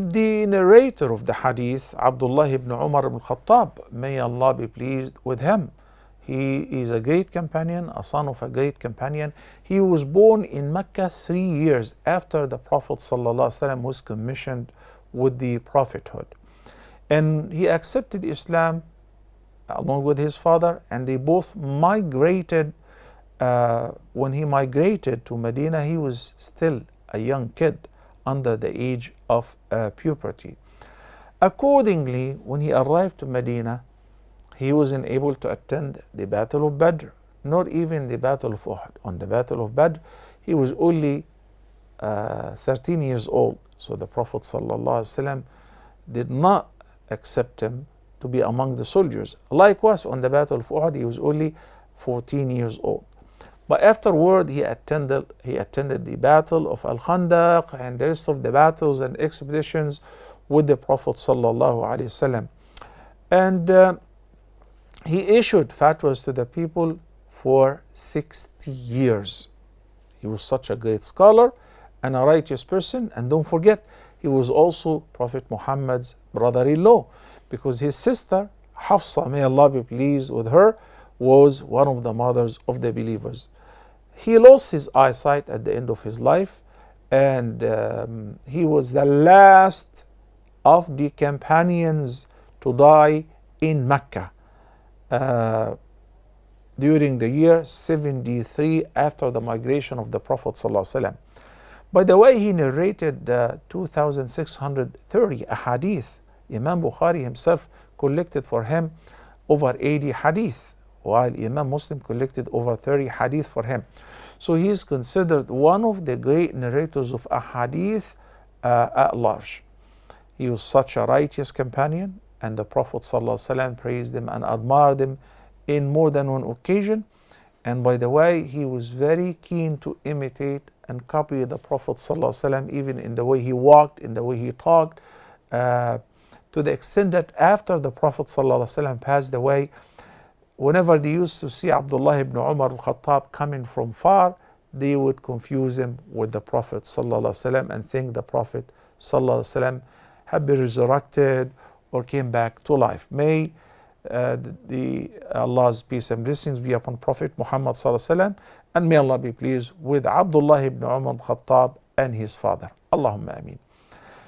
The narrator of the Hadith, Abdullah ibn Umar ibn Khattab, may Allah be pleased with him. He is a great companion, a son of a great companion. He was born in Mecca 3 years after the Prophet ﷺ was commissioned with the prophethood. And he accepted Islam along with his father, and they both migrated. When he migrated to Medina, he was still a young kid under the age of puberty. Accordingly, when he arrived to Medina, he wasn't able to attend the Battle of Badr, nor even the Battle of Uhud. On the Battle of Badr, he was only 13 years old. So the Prophet ﷺ did not accept him to be among the soldiers. Likewise, on the Battle of Uhud, he was only 14 years old. But afterward, he attended the Battle of Al-Khandaq and the rest of the battles and expeditions with the Prophet ﷺ. And he issued fatwas to the people for 60 years. He was such a great scholar and a righteous person. And don't forget, he was also Prophet Muhammad's brother-in-law, because his sister, Hafsa, may Allah be pleased with her, was one of the mothers of the believers. He lost his eyesight at the end of his life, and he was the last of the companions to die in Mecca during the year 73 after the migration of the Prophet ﷺ. By the way, he narrated 2,630 hadith. Imam Bukhari himself collected for him over 80 hadith, while Imam Muslim collected over 30 hadith for him. So he is considered one of the great narrators of a hadith at large. He was such a righteous companion, and the Prophet ﷺ praised him and admired him in more than one occasion. And by the way, he was very keen to imitate and copy the Prophet ﷺ, even in the way he walked, in the way he talked, to the extent that after the Prophet ﷺ passed away, whenever they used to see Abdullah ibn Umar al-Khattab coming from far, they would confuse him with the Prophet ﷺ and think the Prophet ﷺ had been resurrected or came back to life. May Allah's peace and blessings be upon Prophet Muhammad ﷺ, and may Allah be pleased with Abdullah ibn Umar al-Khattab and his father. Allahumma ameen.